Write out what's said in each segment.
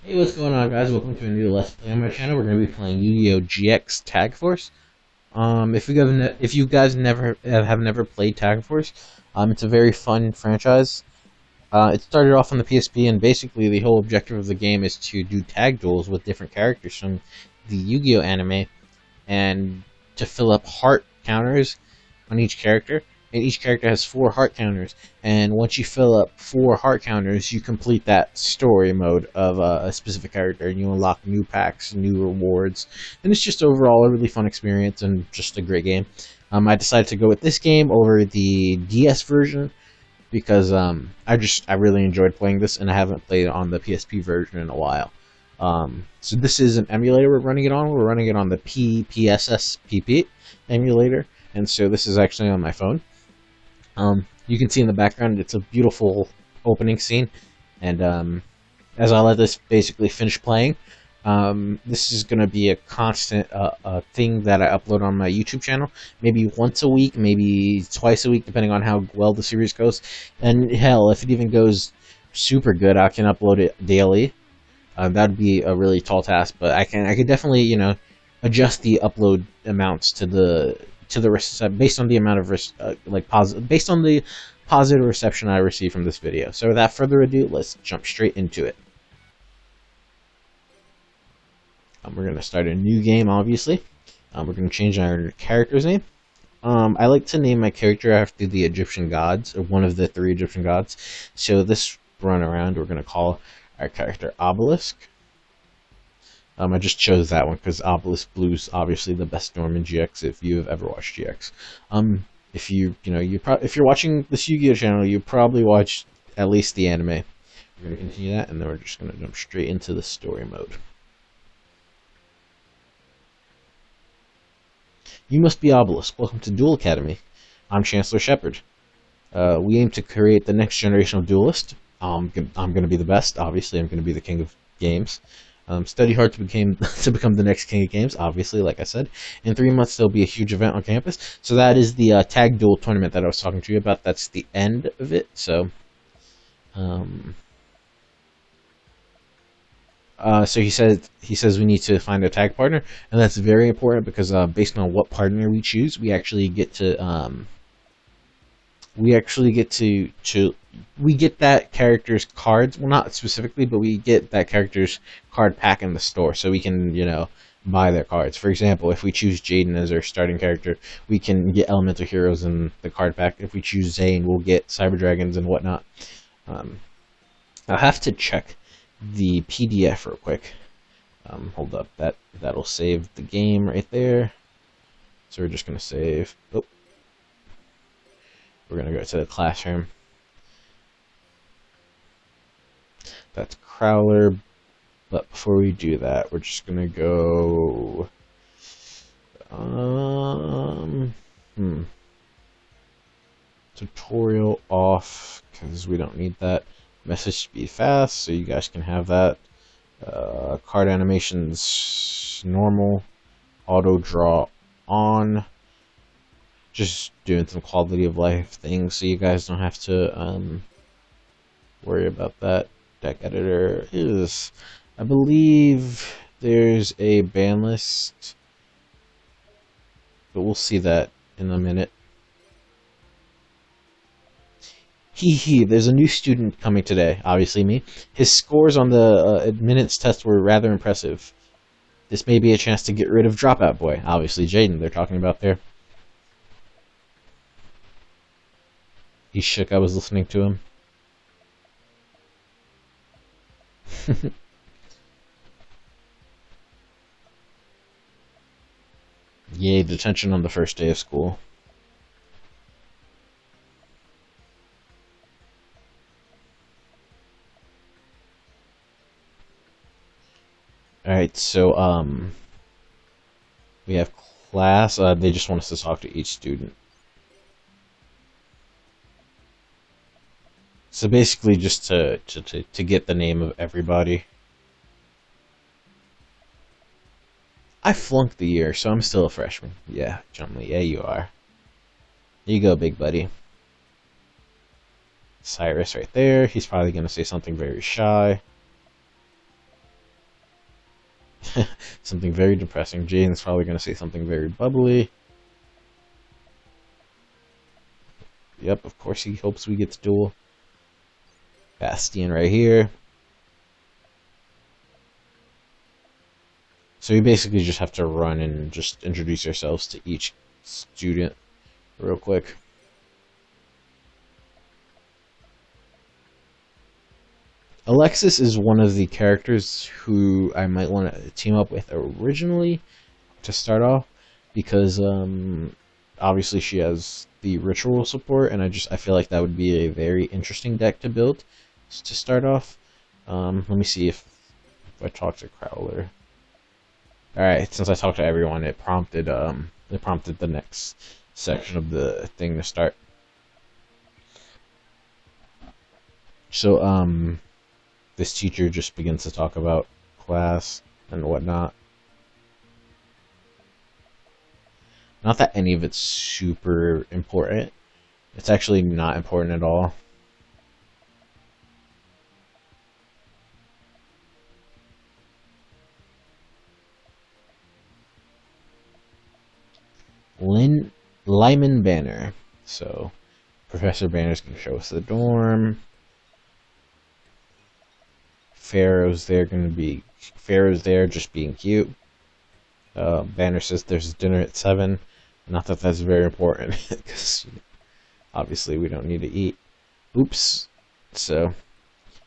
Hey, what's going on, guys? Welcome to a new Let's Play on my channel. We're going to be playing Yu-Gi-Oh! GX Tag Force. If you guys have never played Tag Force, it's a very fun franchise. It started off on the PSP, and basically the whole objective of the game is to do tag duels with different characters from the Yu-Gi-Oh! Anime, and to fill up heart counters on each character. And each character has 4 heart counters. And once you fill up 4 heart counters, you complete that story mode of a specific character, and you unlock new packs, new rewards. And it's just overall a really fun experience and just a great game. I decided to go with this game over the DS version because I really enjoyed playing this, and I haven't played it on the PSP version in a while. So this is an emulator we're running it on. We're running it on the PPSS emulator, and so this is actually on my phone. You can see in the background it's a beautiful opening scene, and as I let this basically finish playing, this is going to be a constant thing that I upload on my YouTube channel, maybe once a week, maybe twice a week, depending on how well the series goes. And hell, if it even goes super good, I can upload it daily. That'd be a really tall task, but I could definitely, adjust the upload amounts to the based on the amount of based on the positive reception I receive from this video. So without further ado, let's jump straight into it. We're gonna start a new game, obviously. We're gonna change our character's name. I like to name my character after the Egyptian gods, or one of the 3 Egyptian gods. So this run around, we're gonna call our character Obelisk. I just chose that one because Obelisk Blue's obviously the best Norm in GX if you have ever watched GX. If if you're watching this Yu-Gi-Oh channel, you probably watched at least the anime. We're gonna continue that, and then we're just gonna jump straight into the story mode. You must be Obelisk. Welcome to Duel Academy. I'm Chancellor Shepard. We aim to create the next generation of duelist. I'm going to be the best. Obviously, I'm going to be the king of games. Study hard to become the next king of games. Obviously, like I said, in 3 months there'll be a huge event on campus. So that is the tag duel tournament that I was talking to you about. That's the end of it. So, so he says we need to find a tag partner, and that's very important because based on what partner we choose, we get that character's cards. Well, not specifically, but we get that character's card pack in the store, so we can buy their cards. For example, if we choose Jaden as our starting character, we can get Elemental Heroes in the card pack. If we choose Zane, we'll get Cyber Dragons and whatnot. I'll have to check the PDF real quick. Hold up, that'll save the game right there. So we're just gonna save. Oh, we're gonna go to the classroom. That's Crowler, but before we do that, we're just gonna go. Tutorial off because we don't need that. Message speed fast, so you guys can have that. Card animations normal. Auto draw on. Just doing some quality of life things so you guys don't have to worry about that. Deck editor is, I believe there's a ban list, but we'll see that in a minute. There's a new student coming today, obviously me. His scores on the minutes test were rather impressive. This may be a chance to get rid of Dropout Boy, obviously Jaden they're talking about there. He shook, I was listening to him. Yay, detention on the first day of school. Alright, so, we have class. They just want us to talk to each student. So basically just to get the name of everybody. I flunked the year, so I'm still a freshman. Yeah, Chumley, yeah you are. There you go, big buddy. Cyrus right there. He's probably going to say something very shy. Something very depressing. Jaden's probably going to say something very bubbly. Yep, of course he hopes we get to duel. Bastian right here. So we basically just have to run and just introduce ourselves to each student real quick. Alexis is one of the characters who I might want to team up with originally to start off, because obviously she has the ritual support, and I feel like that would be a very interesting deck to build to start off. Let me see if I talk to Crowler. All right, since I talked to everyone, it prompted the next section of the thing to start. So this teacher just begins to talk about class and whatnot. Not that any of it's super important. It's actually not important at all. Lyman Banner. So Professor Banner's gonna show us the dorm. Pharaoh's there just being cute. Banner says there's dinner at 7. Not that that's very important, because obviously we don't need to eat. Oops. So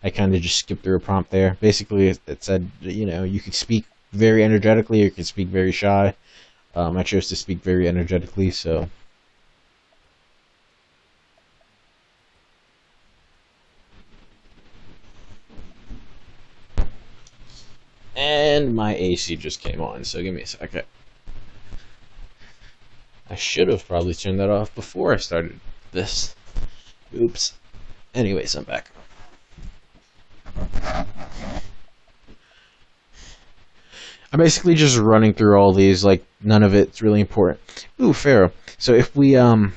I kind of just skipped through a prompt there. Basically, it said, you know, you could speak very energetically or you could speak very shy. I chose to speak very energetically, so. And my AC just came on, so give me a second. I should have probably turned that off before I started this. Oops. Anyways, I'm back. I'm basically just running through all these, like, none of it's really important. Ooh, Pharaoh. So if we, every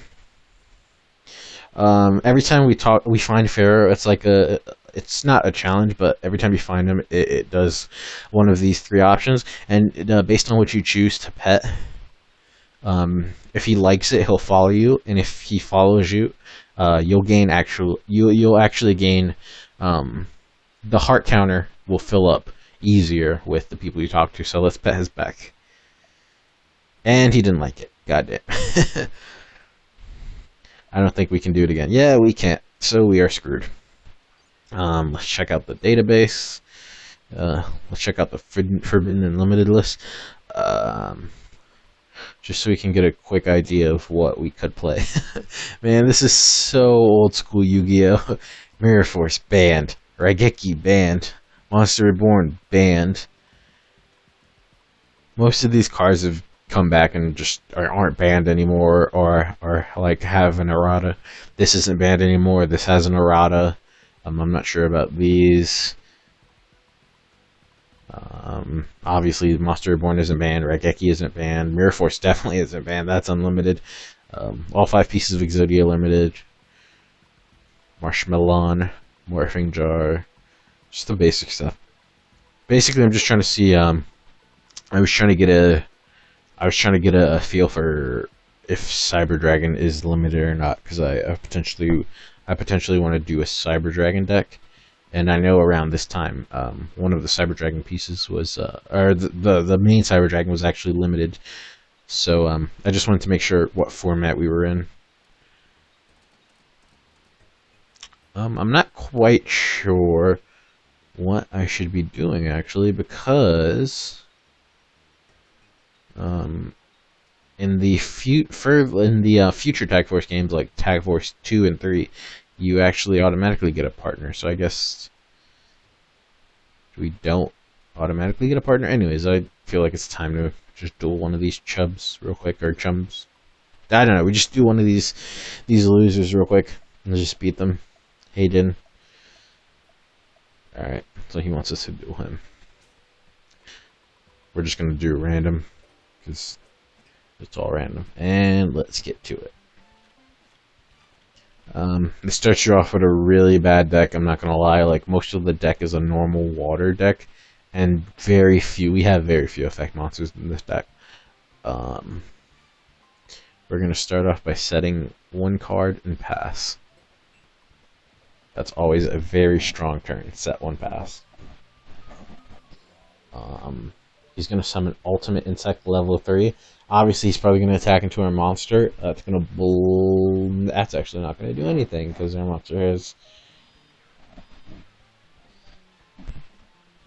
time we find Pharaoh, it's like it's not a challenge, but every time you find him, it does one of these 3 options, and based on what you choose to pet, if he likes it, he'll follow you, and if he follows you, you'll actually gain, the heart counter will fill up easier with the people you talk to. So let's pet his back. And he didn't like it. God damn. I don't think we can do it again. Yeah, we can't. So we are screwed. Let's check out the database. Let's check out the Forbidden and Limited list. Just so we can get a quick idea of what we could play. Man, this is so old school Yu-Gi-Oh! Mirror Force banned. Raigeki banned. Monster Reborn banned. Most of these cards have come back and just aren't banned anymore, or like have an errata. This isn't banned anymore. This has an errata. I'm not sure about these. Obviously, Monster Reborn isn't banned. Raigeki isn't banned. Mirror Force definitely isn't banned. That's unlimited. All 5 pieces of Exodia limited. Marshmallow, Morphing Jar. Just the basic stuff. Basically, I'm just trying to see. I was trying to get a feel for if Cyber Dragon is limited or not, because I potentially want to do a Cyber Dragon deck, and I know around this time, one of the Cyber Dragon pieces was, or the main Cyber Dragon was actually limited. So I just wanted to make sure what format we were in. I'm not quite sure what I should be doing, actually, because in the future Tag Force games like Tag Force 2 and 3, you actually automatically get a partner. So I guess we don't automatically get a partner. Anyways, I feel like it's time to just duel one of these chubs real quick, or chums. I don't know. We just do one of these losers real quick and just beat them. Hayden. Alright, so he wants us to duel him. We're just gonna do random, because it's all random. And let's get to it. This starts you off with a really bad deck, I'm not gonna lie. Like, most of the deck is a normal water deck, and very few. We have very few effect monsters in this deck. Um, we're gonna start off by setting one card and pass. That's always a very strong turn. Set one pass. He's gonna summon Ultimate Insect level 3. Obviously, he's probably gonna attack into our monster. That's gonna That's actually not gonna do anything because our monster has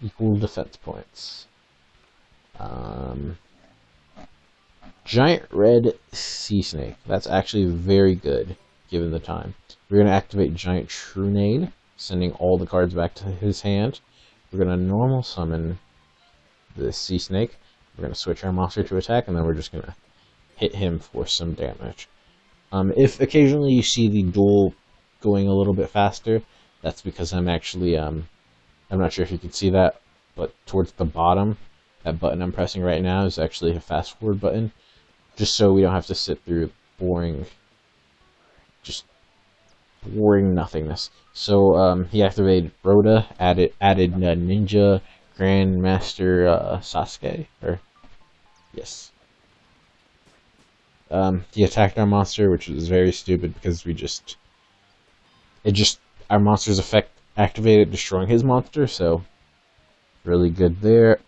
equal defense points. Giant Red Sea Snake. That's actually very good, given the time. We're going to activate Giant Trunade, sending all the cards back to his hand. We're going to normal summon the Sea Snake. We're going to switch our monster to attack, and then we're just going to hit him for some damage. If occasionally you see the duel going a little bit faster, that's because I'm actually, I'm not sure if you can see that, but towards the bottom, that button I'm pressing right now is actually a fast forward button, just so we don't have to sit through boring nothingness. So he activated Rhoda, added Ninja Grandmaster Sasuke, or yes. He attacked our monster, which was very stupid because our monster's effect activated, destroying his monster. So really good there.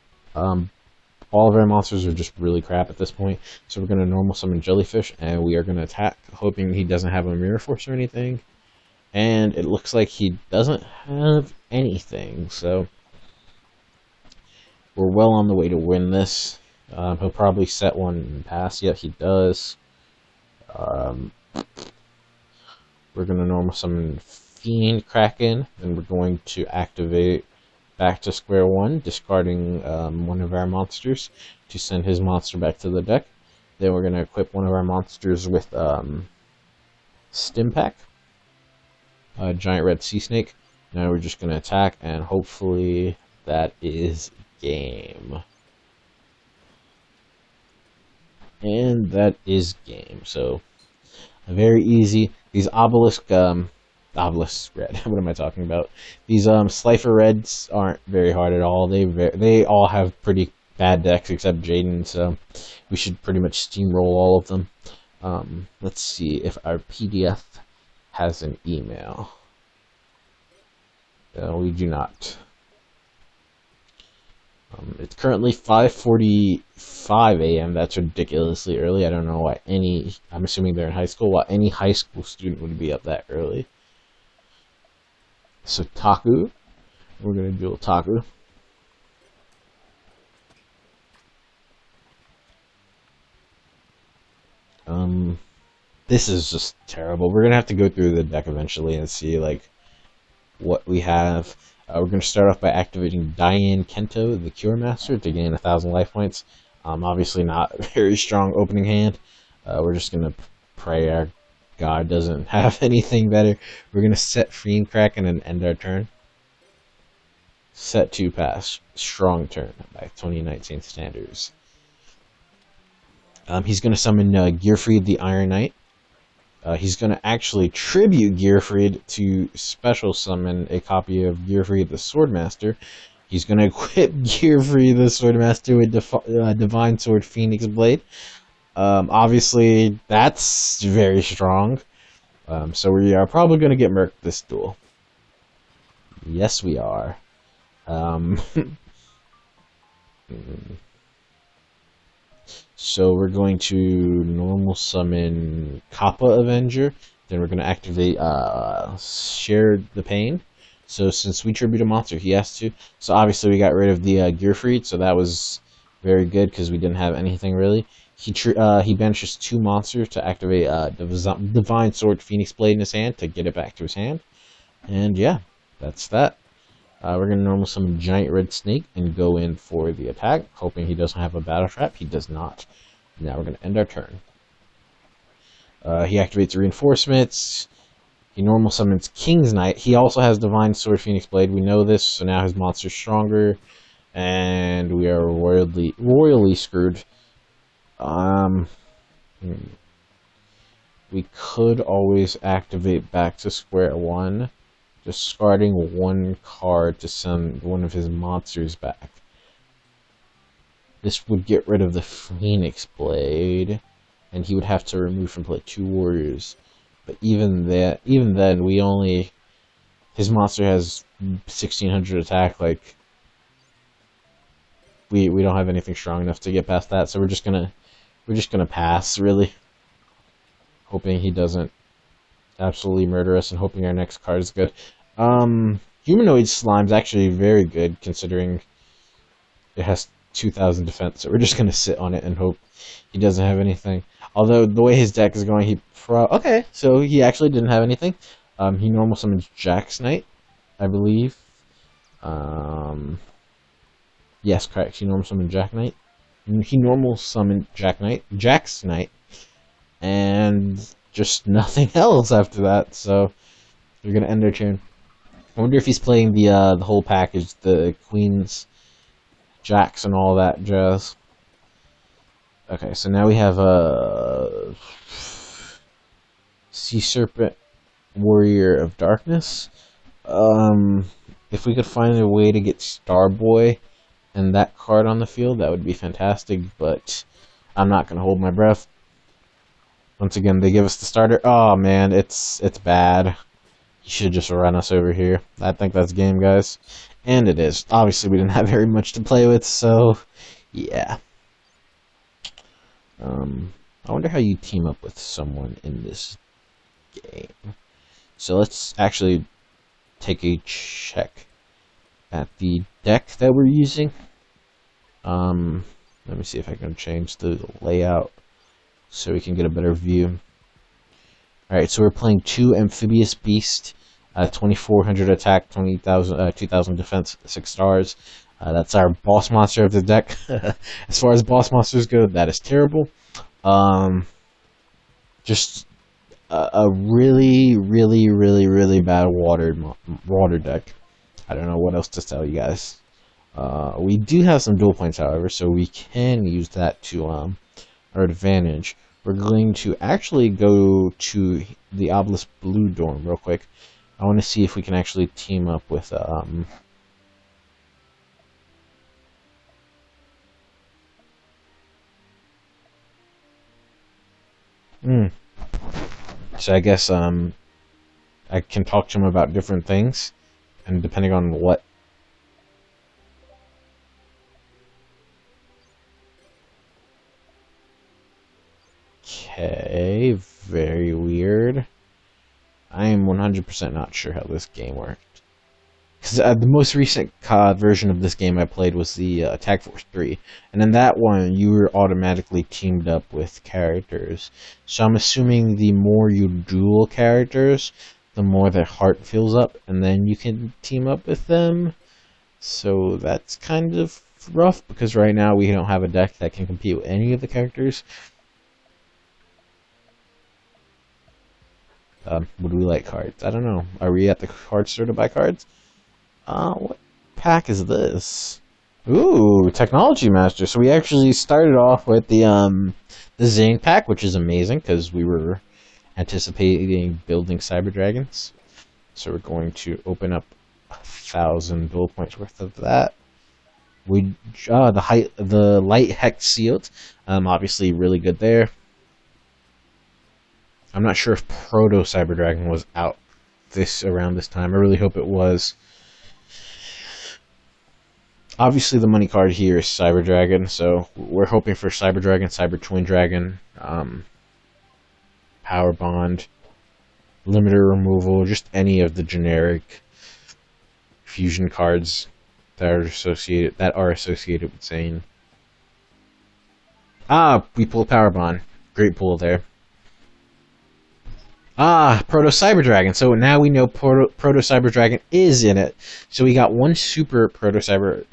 All of our monsters are just really crap at this point. So we're going to normal summon Jellyfish, and we are going to attack, hoping he doesn't have a Mirror Force or anything. And it looks like he doesn't have anything, so we're well on the way to win this. He'll probably set one and pass. Yep, he does. We're going to normal summon Fiend Kraken, and we're going to activate back to square one, discarding one of our monsters to send his monster back to the deck. Then we're going to equip one of our monsters with Stimpack, Giant Red Sea Snake. Now we're just going to attack, and hopefully that is game. And that is game. So very easy. These Obelisk Red. What am I talking about? These Slifer Reds aren't very hard at all. They all have pretty bad decks except Jaden, so we should pretty much steamroll all of them. Let's see if our PDF has an email. We do not. It's currently 5:45 a.m. That's ridiculously early. I don't know why I'm assuming they're in high school, why any high school student would be up that early. So Taku, we're going to duel Taku. This is just terrible. We're going to have to go through the deck eventually and see like what we have. We're going to start off by activating Diane Kento, the Cure Master, to gain 1,000 life points. Obviously not a very strong opening hand. We're just going to pray our God doesn't have anything better. We're going to set Fiend Kraken and end our turn. Set 2 pass. Strong turn by 2019 standards. He's going to summon Gearfried the Iron Knight. He's going to actually tribute Gearfried to special summon a copy of Gearfried the Swordmaster. He's going to equip Gearfried the Swordmaster with Divine Sword Phoenix Blade. Obviously, that's very strong. So we are probably going to get murked this duel. Yes, we are. So we're going to normal summon Kappa Avenger. Then we're going to activate Share the Pain. So since we tribute a monster, he has to. So obviously we got rid of the Gearfried, so that was very good because we didn't have anything really. He banishes 2 monsters to activate Divine Sword Phoenix Blade in his hand to get it back to his hand. And yeah, that's that. We're going to normal summon Giant Red Snake and go in for the attack, hoping he doesn't have a battle trap. He does not. Now we're going to end our turn. He activates reinforcements. He normal summons King's Knight. He also has Divine Sword Phoenix Blade. We know this, so now his monster's stronger. And we are royally screwed. We could always activate back to square one, discarding 1 card to send one of his monsters back. This would get rid of the Phoenix Blade, and he would have to remove from play 2 warriors. But even then, his monster has 1600 attack. Like, we don't have anything strong enough to get past that, so we're just gonna pass, really, hoping he doesn't absolutely murder us, and hoping our next card is good. Humanoid Slime's actually very good, considering it has 2000 defense, so we're just gonna sit on it and hope he doesn't have anything. Although, the way his deck is going, okay, so he actually didn't have anything. He normal summons Jax Knight, I believe. Yes, correct, he normal summoned Jax Knight. Jax Knight, and just nothing else after that, so we're gonna end our turn. I wonder if he's playing the whole package, the Queens, Jacks, and all that jazz. Okay, so now we have a Sea Serpent, Warrior of Darkness. If we could find a way to get Starboy and that card on the field, that would be fantastic, but I'm not gonna hold my breath. Once again, they give us the starter. Oh man, it's bad. You should just run us over here. I think that's game, guys. And it is. Obviously, we didn't have very much to play with, so yeah. I wonder how you team up with someone in this game. So let's actually take a check at the deck that we're using. Let me see if I can change the layout so we can get a better view. Alright, so we're playing 2 Amphibious Beast, 2400 attack, 2000 defense, 6 stars. That's our boss monster of the deck. As far as boss monsters go, that is terrible. Just a really, really, really, really bad water deck. I don't know what else to tell you guys. We do have some dual points, however, so we can use that to our advantage. We're going to actually go to the Obelisk Blue Dorm real quick. I want to see if we can actually team up with So I guess I can talk to him about different things, and depending on what. Okay, very weird. I am 100% not sure how this game worked. Because the most recent COD version of this game I played was the Tag Force 3. And in that one, you were automatically teamed up with characters. So I'm assuming the more you duel characters, the more their heart fills up, and then you can team up with them. So that's kind of rough, because right now we don't have a deck that can compete with any of the characters. Would we like cards? I don't know. Are we at the card store to buy cards? What pack is this? Ooh, Technology Master. So we actually started off with the Zane pack, which is amazing because we were anticipating building Cyber Dragons. So we're going to open up 1,000 dual points worth of that. The Light Hex Sealed, obviously really good there. I'm not sure if Proto Cyber Dragon was out around this time. I really hope it was. Obviously, the money card here is Cyber Dragon, so we're hoping for Cyber Dragon, Cyber Twin Dragon, Power Bond, Limiter Removal, just any of the generic fusion cards that are associated with Zane. We pulled Power Bond. Great pull there. Proto Cyber Dragon. So now we know Proto Cyber Dragon is in it. So we got one super Proto Cyber,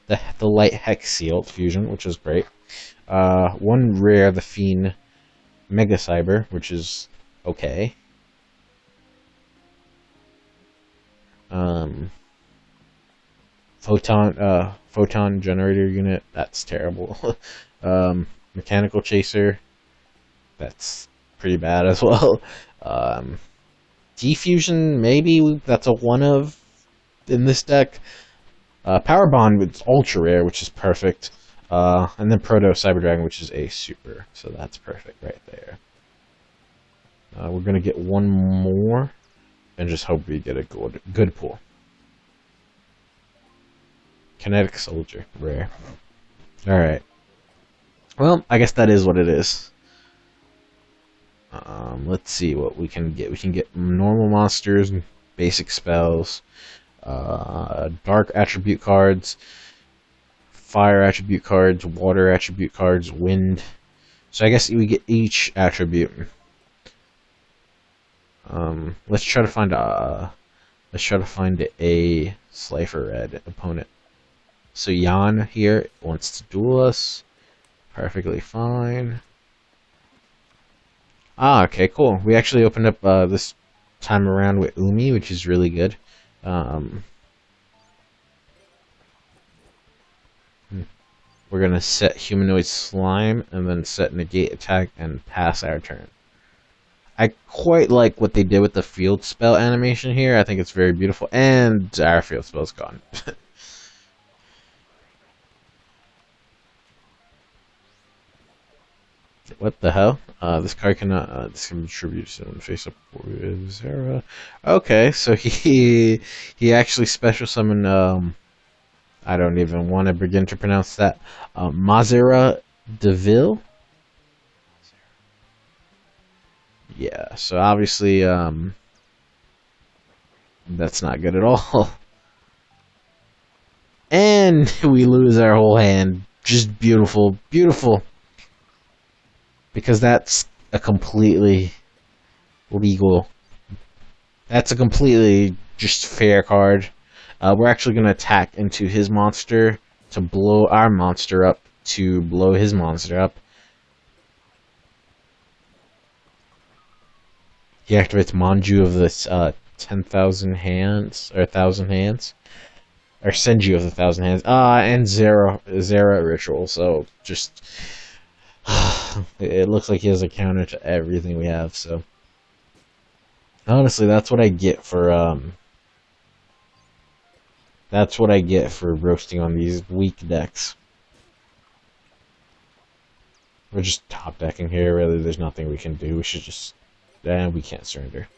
the Light Hex Sealed fusion, which is great. One rare, the Fiend Mega Cyber, which is okay. Photon Generator Unit, that's terrible. Mechanical Chaser, that's pretty bad as well. Defusion, maybe that's a one of in this deck. Power Bond, it's ultra rare, which is perfect. And then Proto Cyber Dragon, which is a super. So that's perfect right there. We're going to get one more. And just hope we get a good pull. Kinetic Soldier, rare. Alright. Well, I guess that is what it is. Let's see what we can get. We can get normal monsters, basic spells, dark attribute cards, fire attribute cards, water attribute cards, wind. So I guess we get each attribute. Let's try to find a Slifer Red opponent. So Jan here wants to duel us. Perfectly fine. Ah, okay, cool. We actually opened up this time around with Umi, which is really good. We're gonna set Humanoid Slime and then set Negate Attack and pass our turn. I quite like what they did with the field spell animation here. I think it's very beautiful, and our field spell's gone. What the hell? This card cannot. This can be tribute to face up with Zera. Okay, so he actually special summoned. I don't even want to begin to pronounce that. Mazera Deville. Yeah. So obviously, that's not good at all. And we lose our whole hand. Just beautiful, beautiful. Because that's a completely legal. That's a completely just fair card. We're actually going to attack into his monster to blow our monster up, to blow his monster up. He activates Manju of this 10,000 hands, or 1,000 hands. Or Senju of the 1,000 hands. And Zera Ritual, so just... it looks like he has a counter to everything we have, so... Honestly, that's what I get for, that's what I get for roasting on these weak decks. We're just top decking here, really, there's nothing we can do, we should just... we can't surrender.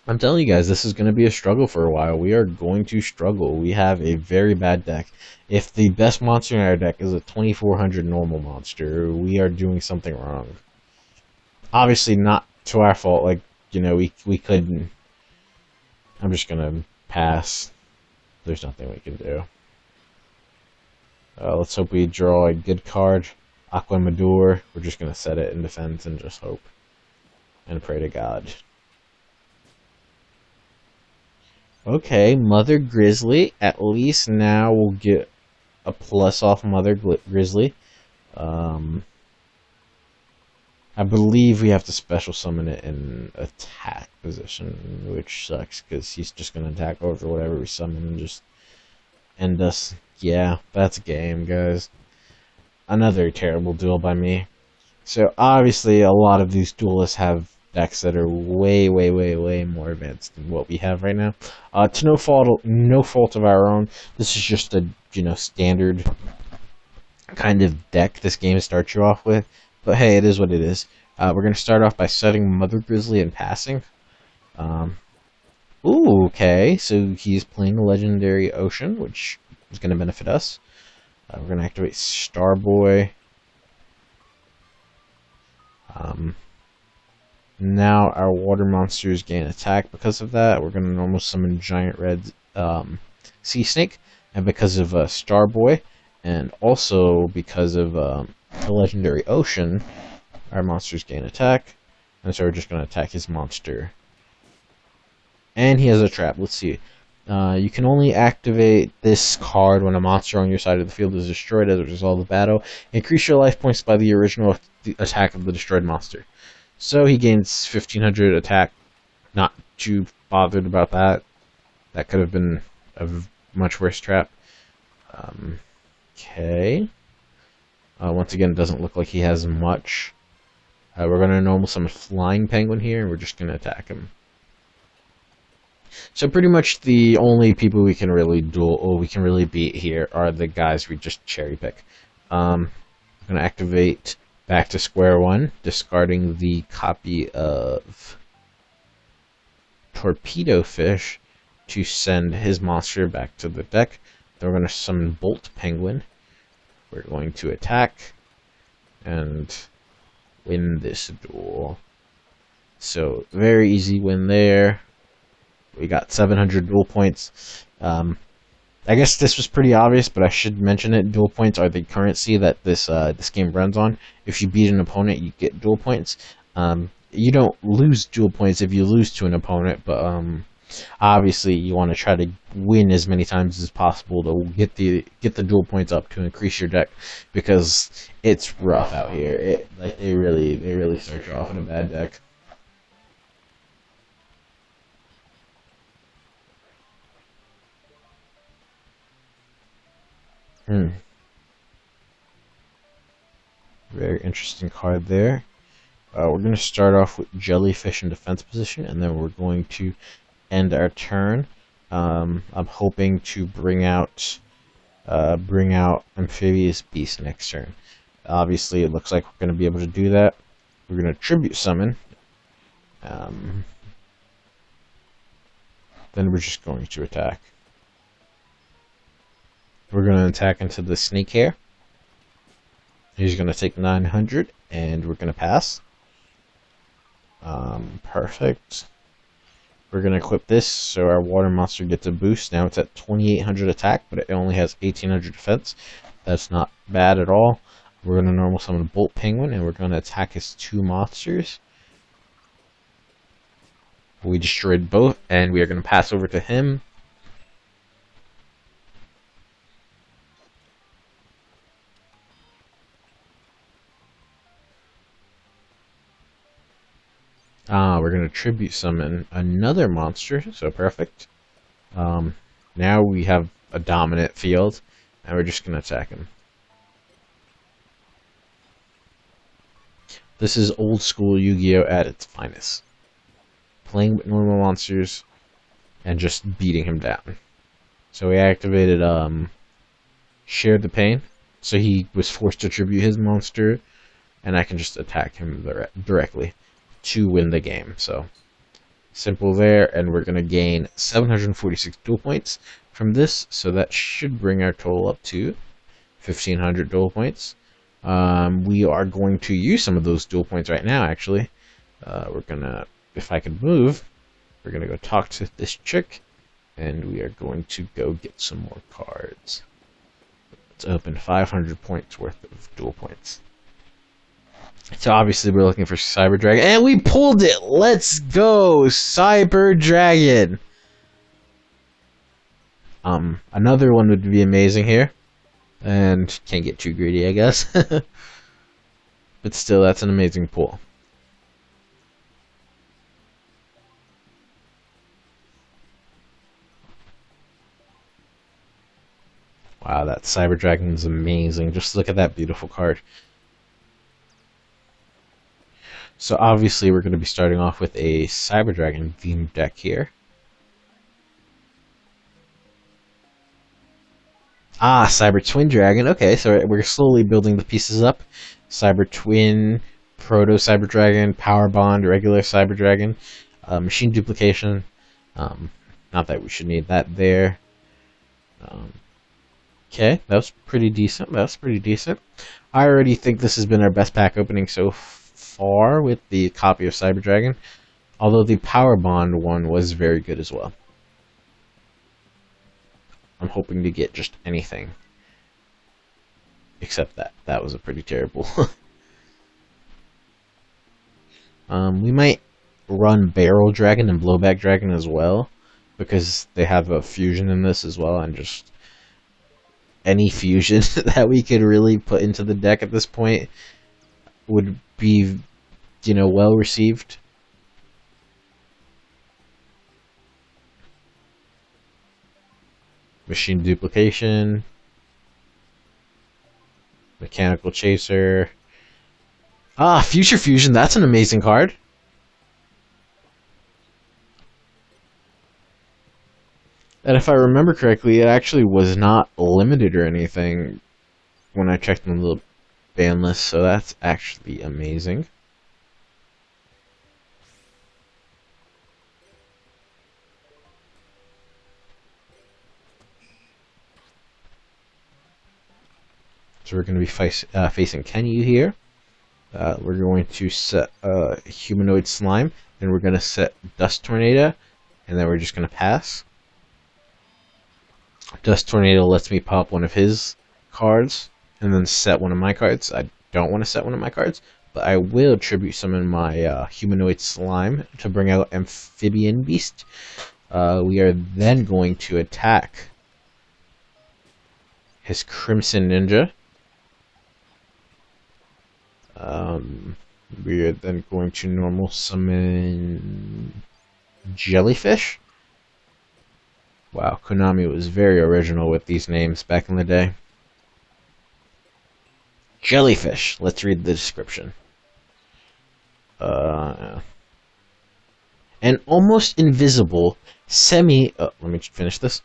I'm telling you guys, this is going to be a struggle for a while. We are going to struggle. We have a very bad deck. If the best monster in our deck is a 2400 normal monster, we are doing something wrong. Obviously not to our fault, like, you know, we couldn't... I'm just going to pass. There's nothing we can do. Let's hope we draw a good card. Aqua Madoor. We're just going to set it in defense and just hope. And pray to God. Okay, Mother Grizzly. At least now we'll get a plus off Mother Grizzly. I believe we have to special summon it in attack position, which sucks because he's just going to attack over whatever we summon and just end us. Yeah, that's game, guys. Another terrible duel by me. So obviously a lot of these duelists have decks that are way more advanced than what we have right now. To no fault of our own. This is just a, you know, standard kind of deck this game starts you off with. But hey, it is what it is. We're going to start off by setting Mother Grizzly and passing. Ooh, okay. So he's playing the Legendary Ocean, which is going to benefit us. We're going to activate Starboy. Now our water monsters gain attack because of that. We're going to normal summon Giant Red Sea Snake. And because of Starboy, and also because of the Legendary Ocean, our monsters gain attack. And so we're just going to attack his monster. And he has a trap. Let's see. You can only activate this card when a monster on your side of the field is destroyed as a result of the battle. Increase your life points by the original attack of the destroyed monster. So he gains 1500 attack. Not too bothered about that. That could have been a much worse trap. Okay. Once again, it doesn't look like he has much. We're going to normal summon Flying Penguin here, and we're just going to attack him. So pretty much the only people we can really duel or we can really beat here are the guys we just cherry pick. I'm gonna activate back to square one, discarding the copy of Torpedo Fish to send his monster back to the deck. Then we're gonna summon Bolt Penguin. We're going to attack and win this duel. So very easy win there. We got 700 duel points. I guess this was pretty obvious, but I should mention it. Duel points are the currency that this game runs on. If you beat an opponent, you get duel points. You don't lose duel points if you lose to an opponent, but obviously you want to try to win as many times as possible to get the duel points up to increase your deck, because it's rough out here. They really start you off in a bad deck. Very interesting card there. We're going to start off with Jellyfish in defense position, and then we're going to end our turn. I'm hoping to bring out Amphibious Beast next turn. Obviously, it looks like we're going to be able to do that. We're going to Tribute Summon. Then we're just going to attack. We're going to attack into the Snake Hair. He's going to take 900, and we're going to pass. Perfect. We're going to equip this, so our water monster gets a boost. Now it's at 2800 attack, but it only has 1800 defense. That's not bad at all. We're going to normal summon Bolt Penguin, and we're going to attack his two monsters. We destroyed both, and we are going to pass over to him. We're going to Tribute Summon another monster, so perfect. Now we have a dominant field, and we're just going to attack him. This is old school Yu-Gi-Oh! At its finest. Playing with normal monsters, and just beating him down. So we activated Share the Pain, so he was forced to tribute his monster, and I can just attack him directly to win the game. So simple there, and we're going to gain 746 duel points from this, so that should bring our total up to 1500 duel points. We are going to use some of those duel points right now, actually. We're going to, if I can move, we're going to go talk to this chick, and we are going to go get some more cards. Let's open 500 points worth of duel points. So obviously we're looking for Cyber Dragon, and we pulled it! Let's go! Cyber Dragon! Another one would be amazing here. And can't get too greedy, I guess. But still, that's an amazing pull. Wow, that Cyber Dragon is amazing. Just look at that beautiful card. So obviously we're going to be starting off with a Cyber Dragon themed deck here. Cyber Twin Dragon. Okay, so we're slowly building the pieces up. Cyber Twin, Proto Cyber Dragon, Power Bond, regular Cyber Dragon, Machine Duplication. Not that we should need that there. Okay, that was pretty decent. I already think this has been our best pack opening so far with the copy of Cyber Dragon, although the Power Bond one was very good as well. I'm hoping to get just anything except that. That was a pretty terrible. We might run Barrel Dragon and Blowback Dragon as well, because they have a fusion in this as well, and just any fusion that we could really put into the deck at this point would be, you know, well received. Machine Duplication, Mechanical Chaser. Future Fusion, that's an amazing card. And if I remember correctly, it actually was not limited or anything when I checked on the ban list, so that's actually amazing. So we're going to be facing Kenyu here. We're going to set Humanoid Slime, then we're going to set Dust Tornado, and then we're just going to pass. Dust Tornado lets me pop one of his cards, and then set one of my cards. I don't want to set one of my cards, but I will tribute summon my Humanoid Slime to bring out Amphibian Beast. We are then going to attack his Crimson Ninja. We are then going to normal summon Jellyfish. Wow, Konami was very original with these names back in the day. Jellyfish. Let's read the description. An almost invisible, let me finish this.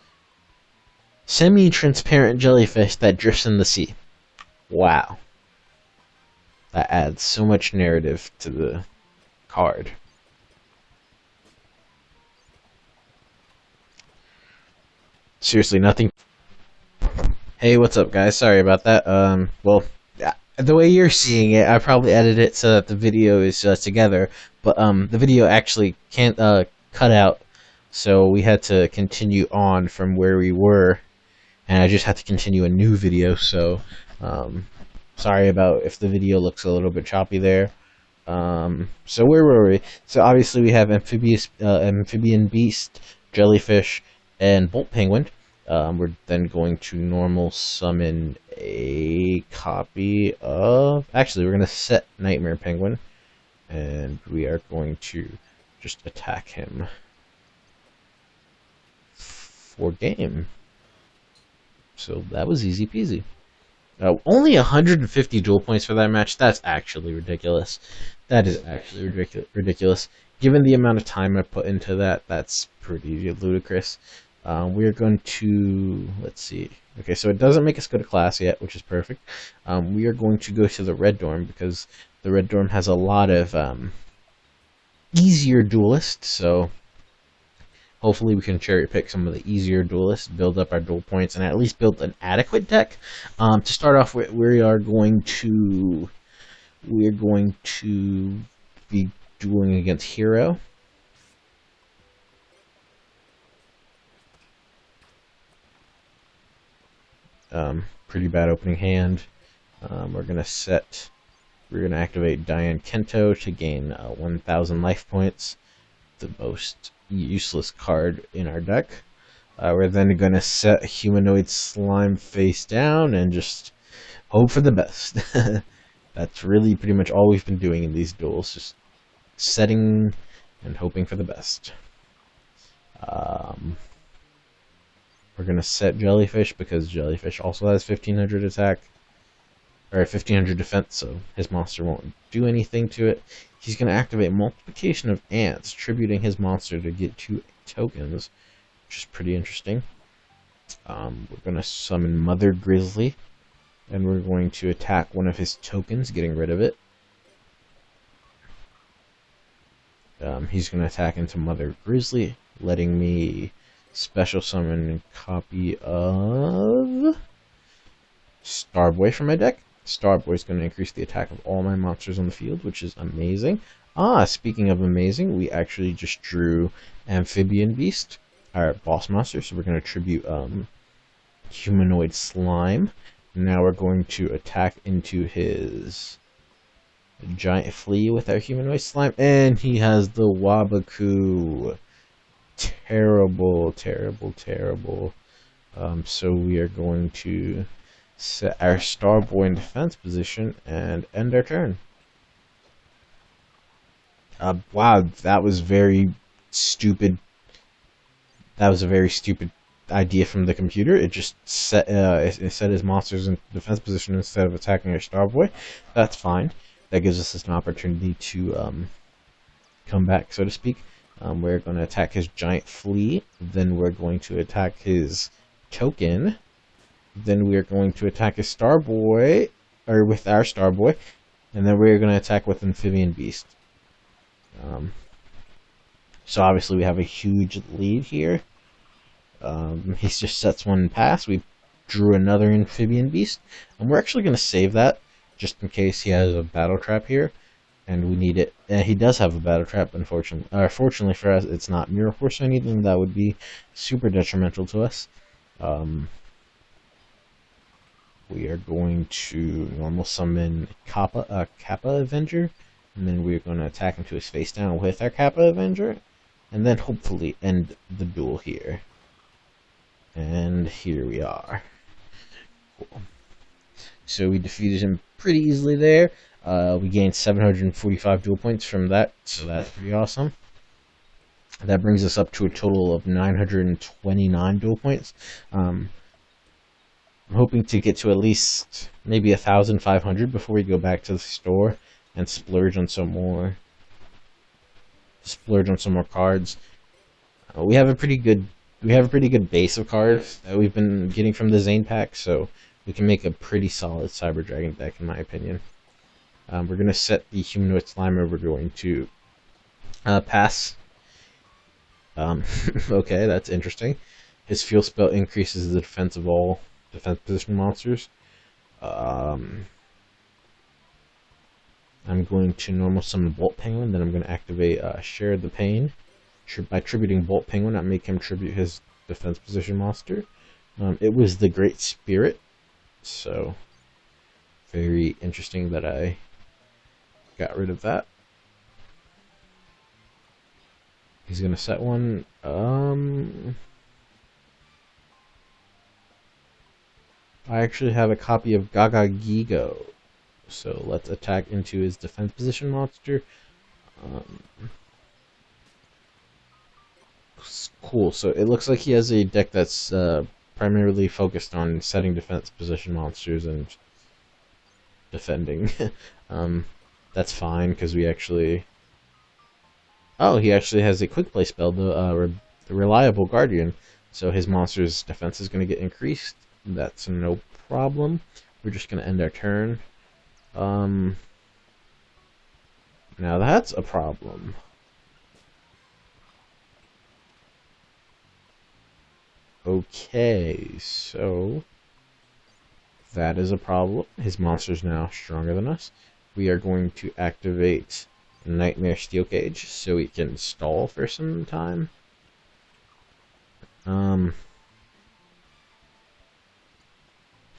Semi-transparent jellyfish that drifts in the sea. Wow. That adds so much narrative to the card. Seriously, nothing. Hey, what's up, guys? Sorry about that. Well, the way you're seeing it, I probably edited it so that the video is together, but the video actually can't cut out, so we had to continue on from where we were, and I just had to continue a new video. So, sorry about if the video looks a little bit choppy there. So where were we? So obviously we have Amphibian Beast, Jellyfish, and Bolt Penguin. We're then going to normal summon a copy of... Actually, we're going to set Nightmare Penguin, and we are going to just attack him for game. So that was easy peasy. Only 150 duel points for that match. That's actually ridiculous. That is actually ridiculous. Given the amount of time I put into that, that's pretty ludicrous. We are going to... Let's see. Okay, so it doesn't make us go to class yet, which is perfect. We are going to go to the Red Dorm, because the Red Dorm has a lot of easier duelists, so... Hopefully we can cherry pick some of the easier duelists, build up our duel points, and at least build an adequate deck. To start off with, we are going to be dueling against Hero. Pretty bad opening hand. We're gonna activate Diane Kento to gain 1,000 life points, the most useless card in our deck. We're then going to set Humanoid Slime face down and just hope for the best. That's really pretty much all we've been doing in these duels, just setting and hoping for the best. We're going to set Jellyfish because Jellyfish also has 1500 attack, or 1500 defense, so his monster won't do anything to it. He's going to activate Multiplication of Ants, tributing his monster to get 2 tokens, which is pretty interesting. We're going to summon Mother Grizzly, and we're going to attack one of his tokens, getting rid of it. He's going to attack into Mother Grizzly, letting me special summon a copy of Starboy from my deck. Starboy is going to increase the attack of all my monsters on the field, which is amazing. Speaking of amazing, we actually just drew Amphibian Beast, our boss monster, so we're going to tribute Humanoid Slime. Now we're going to attack into his Giant Flea with our Humanoid Slime, and he has the Wabaku. Terrible, terrible, terrible. So we are going to set our Starboy in defense position and end our turn. Wow, that was very stupid. That was a very stupid idea from the computer. It just set his monsters in defense position instead of attacking our Starboy. That's fine. That gives us an opportunity to come back, so to speak. We're going to attack his giant flea. Then we're going to attack his token. Then we're going to attack his Starboy, or with our Starboy. And then we're going to attack with Amphibian Beast. So obviously we have a huge lead here. He just sets one pass. We drew another Amphibian Beast. And we're actually going to save that, just in case he has a Battle Trap here. And we need it. And he does have a Battle Trap, unfortunately. Fortunately for us, it's not Mirror Force or anything that would be super detrimental to us. We are going to normal summon Kappa Avenger. And then we're going to attack him to his face down with our Kappa Avenger. And then hopefully end the duel here. And here we are. Cool. So we defeated him pretty easily there. We gained 745 duel points from that, so that's pretty awesome. That brings us up to a total of 929 duel points. I'm hoping to get to at least maybe 1,500 before we go back to the store and splurge on some more cards. We have a pretty good base of cards that we've been getting from the Zane pack, so we can make a pretty solid Cyber Dragon deck, in my opinion. We're going to set the Humanoid Slimer. We're going to pass. Okay, that's interesting. His Fuel Spell increases the defense of all defense position monsters. I'm going to normal summon Bolt Penguin, then I'm going to activate Share the Pain. By tributing Bolt Penguin, I make him tribute his defense position monster. It was the Great Spirit, so very interesting that I got rid of that. He's gonna set one. I actually have a copy of Gaga Gigo, so let's attack into his defense position monster. Cool. So it looks like he has a deck that's primarily focused on setting defense position monsters and defending. That's fine, because we actually... Oh, he actually has a quick play spell, the Reliable Guardian. So his monster's defense is going to get increased. That's no problem. We're just going to end our turn. Now that's a problem. Okay, so that is a problem. His monster's now stronger than us. We are going to activate Nightmare Steel Cage so we can stall for some time.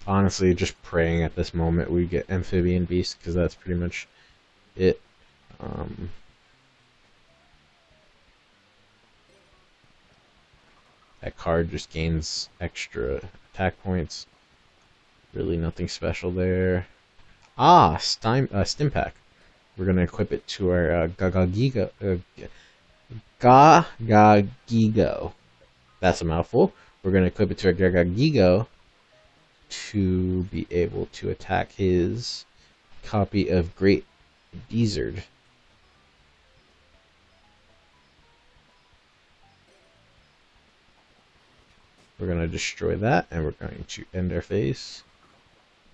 Honestly, just praying at this moment we get Amphibian Beast, because that's pretty much it. That card just gains extra attack points. Really nothing special there. Stimpack. We're going to equip it to our Gagagigo. Gagagigo. That's a mouthful. We're going to equip it to our Gagagigo to be able to attack his copy of Great Gizzard. We're going to destroy that, and we're going to end our phase.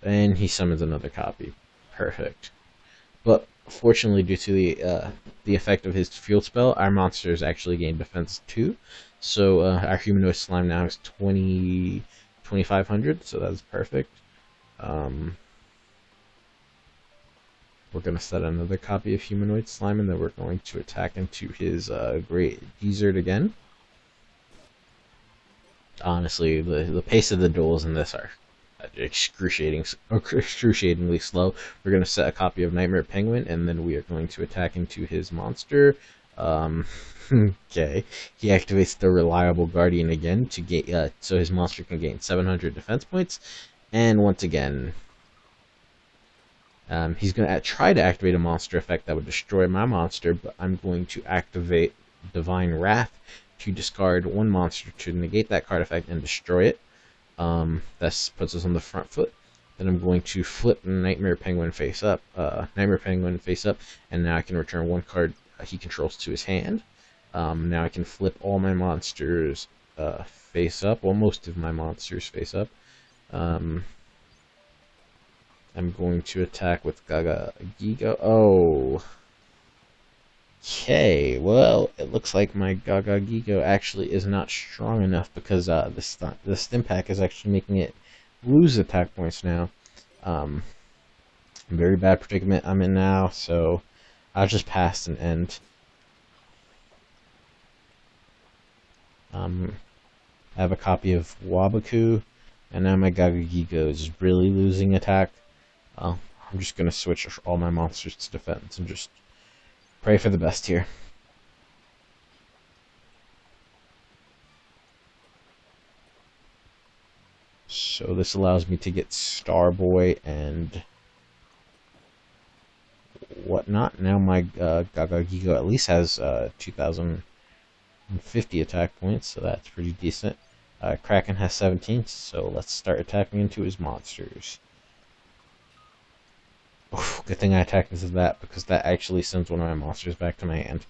And he summons another copy. Perfect. But fortunately, due to the effect of his fuel spell, our monsters actually gain defense 2. So our humanoid slime now is 2,500, so that's perfect. We're going to set another copy of humanoid slime, and then we're going to attack into his Great Gizzard again. Honestly, the pace of the duels in this are excruciatingly slow. We're going to set a copy of Nightmare Penguin, and then we are going to attack into his monster. Okay, he activates the Reliable Guardian again to get so his monster can gain 700 defense points, and once again, he's going to try to activate a monster effect that would destroy my monster, but I'm going to activate Divine Wrath to discard one monster to negate that card effect and destroy it. That puts us on the front foot. Then I'm going to flip Nightmare Penguin face up, and now I can return one card he controls to his hand. Now I can flip all my monsters face up. Well, most of my monsters face up. I'm going to attack with Gaga Giga. Oh. Okay, well, it looks like my Gaga Gigo actually is not strong enough because the stim pack is actually making it lose attack points now. Very bad predicament I'm in now, so I'll just pass and end. I have a copy of Waboku, and now my Gaga Gigo is really losing attack. I'm just going to switch all my monsters to defense and just pray for the best here. So this allows me to get Starboy and whatnot. Now my Gaga Gigo at least has 2,050 attack points, so that's pretty decent. Kraken has 17, so let's start attacking into his monsters. Oof, good thing I attacked into that, because that actually sends one of my monsters back to my hand.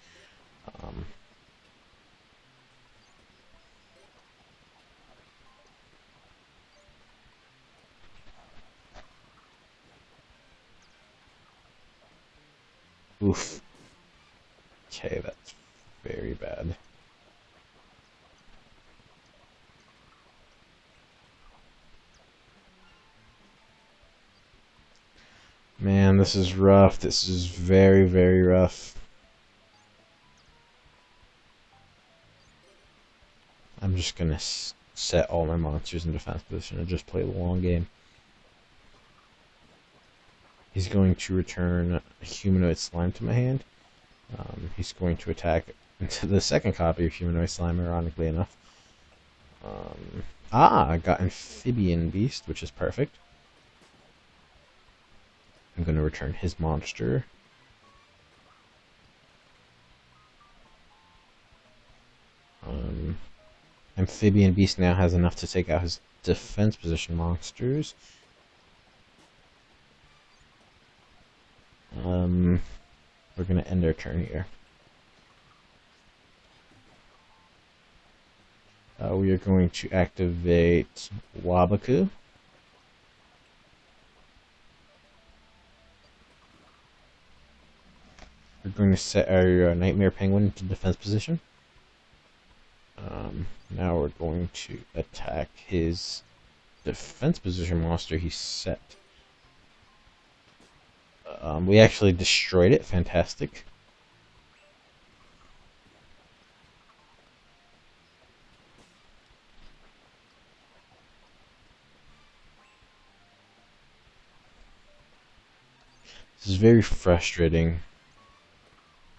Oof. Okay, that's very bad. Man, this is rough. This is very, very rough. I'm just gonna set all my monsters in defense position and just play the long game. He's going to return a humanoid slime to my hand. He's going to attack into the second copy of humanoid slime, ironically enough. I got amphibian beast, which is perfect. I'm going to return his monster. Amphibian beast now has enough to take out his defense position monsters. We're going to end our turn here. We are going to activate Waboku. We're going to set our Nightmare Penguin into defense position. Now we're going to attack his defense position monster he set. We actually destroyed it. Fantastic. This is very frustrating.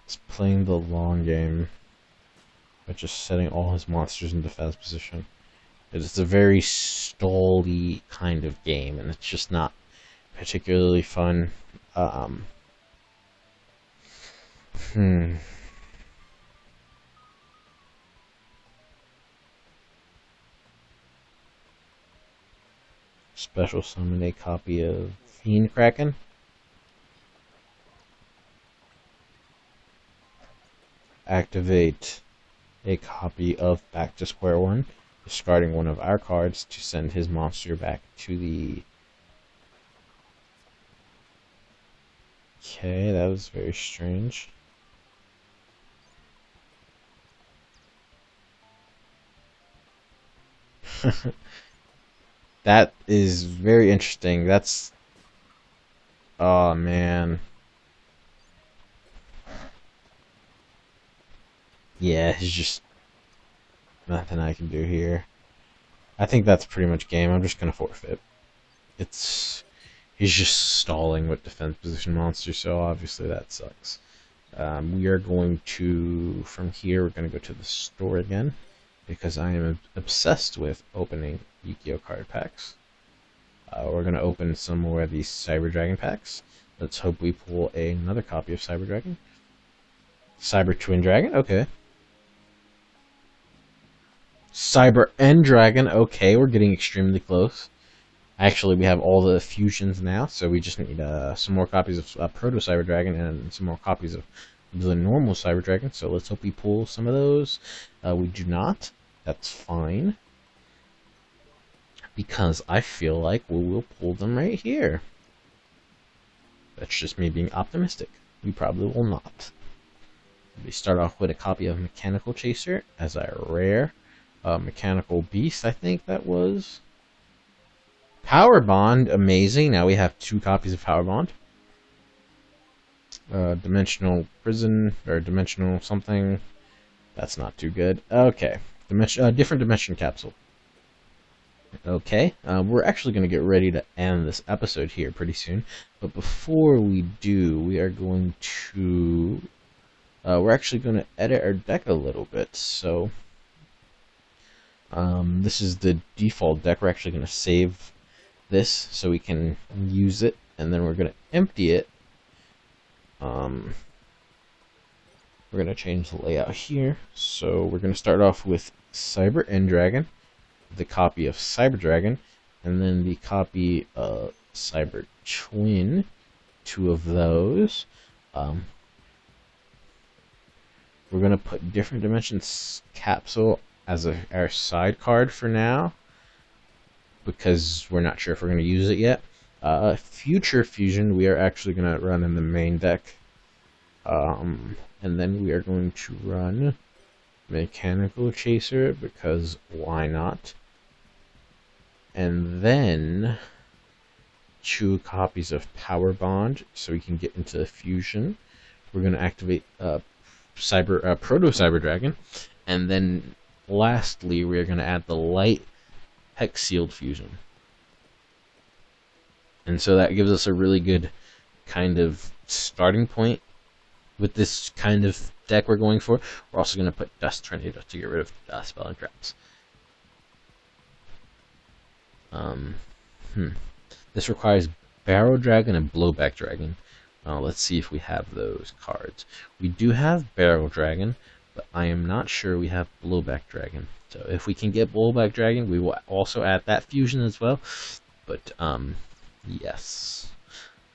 It's playing the long game by just setting all his monsters in defense position. It's a very stall-y kind of game, and it's just not particularly fun. Special summon a copy of Fiend Kraken. Activate a copy of Back to Square One, discarding one of our cards to send his monster back to the... Okay, that was very strange. That is very interesting. That's... Oh, man. Yeah, there's just nothing I can do here. I think that's pretty much game. I'm just gonna forfeit. He's just stalling with defense position monsters, so obviously that sucks. We are going to, from here, we're going to go to the store again, because I am obsessed with opening Yu-Gi-Oh card packs. We're going to open some more of these Cyber Dragon packs. Let's hope we pull another copy of Cyber Dragon. Cyber Twin Dragon, okay. Cyber End Dragon, okay, we're getting extremely close. Actually, we have all the fusions now, so we just need some more copies of Proto Cyber Dragon and some more copies of the normal Cyber Dragon, so let's hope we pull some of those. We do not. That's fine. Because I feel like we will pull them right here. That's just me being optimistic. We probably will not. We start off with a copy of Mechanical Chaser as our rare. Mechanical Beast, I think that was. Power Bond, amazing. Now we have 2 copies of Power Bond. Dimensional Prison, or Dimensional something. That's not too good. Okay. Different Dimension Capsule. Okay, we're actually going to get ready to end this episode here pretty soon. But before we do, we are going to... we're actually going to edit our deck a little bit. So, this is the default deck. We're actually going to save this so we can use it. And then we're going to empty it. We're going to change the layout here. So, we're going to start off with Cyber End Dragon, the copy of Cyber Dragon, and then the copy of Cyber Twin, 2 of those. We're going to put Different Dimensions Capsule as our side card for now, because we're not sure if we're going to use it yet. Future Fusion we are actually going to run in the main deck, and then we are going to run Mechanical Chaser, because why not? And then 2 copies of Power Bond so we can get into the Fusion. We're going to activate Proto Cyber Dragon, and then lastly we're going to add the Light Hex Sealed Fusion. And so that gives us a really good kind of starting point with this kind of deck we're going for. We're also going to put Dust Tornado to get rid of spell and traps. This requires Barrel Dragon and Blowback Dragon. Let's see if we have those cards. We do have Barrel Dragon, but I am not sure we have Blowback Dragon. So if we can get Blowback Dragon, we will also add that fusion as well. But yes.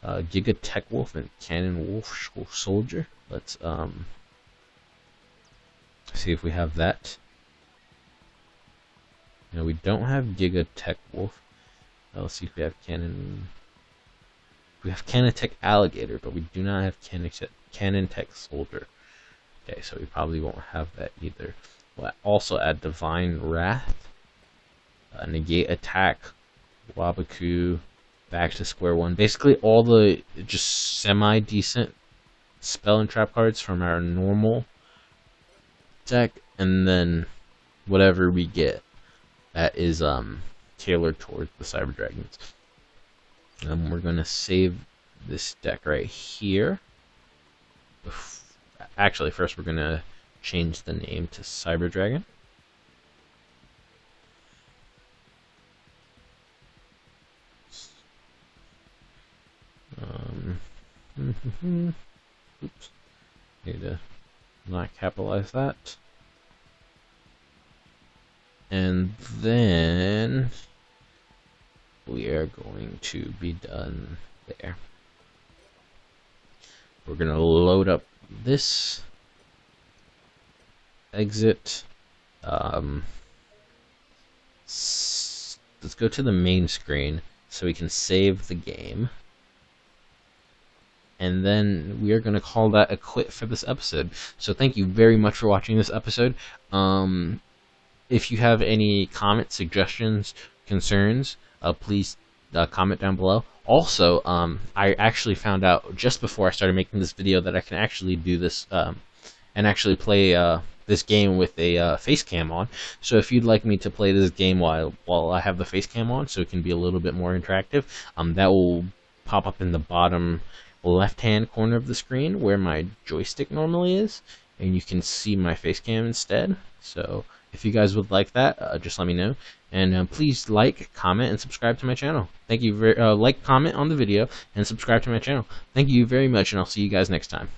Giga Tech Wolf and Cannon Wolf Soldier. Let's see if we have that. No, we don't have Giga Tech Wolf. Let's see if we have Cannon. We have Cannon Tech Alligator, but we do not have Cannon Tech Soldier. Okay, so we probably won't have that either. We'll also add Divine Wrath, Negate Attack, Wabaku, back to square one. Basically all the just semi-decent spell and trap cards from our normal deck, and then whatever we get that is tailored towards the Cyber Dragons. We're gonna save this deck right here. Actually, first we're gonna change the name to Cyber Dragon. Oops. Need to not capitalize that. And then we are going to be done there. We're going to load up this exit. Let's go to the main screen so we can save the game. And then we are going to call that a quit for this episode. So thank you very much for watching this episode. If you have any comments, suggestions, concerns, please comment down below. Also, I actually found out just before I started making this video that I can actually do this and actually play this game with a face cam on. So if you'd like me to play this game while I have the face cam on, so it can be a little bit more interactive, that will pop up in the bottom left hand corner of the screen where my joystick normally is, and you can see my face cam instead. So if you guys would like that, just let me know, and please like, comment, and subscribe to my channel. Thank you. Like, comment on the video, and subscribe to my channel. Thank you very much, and I'll see you guys next time.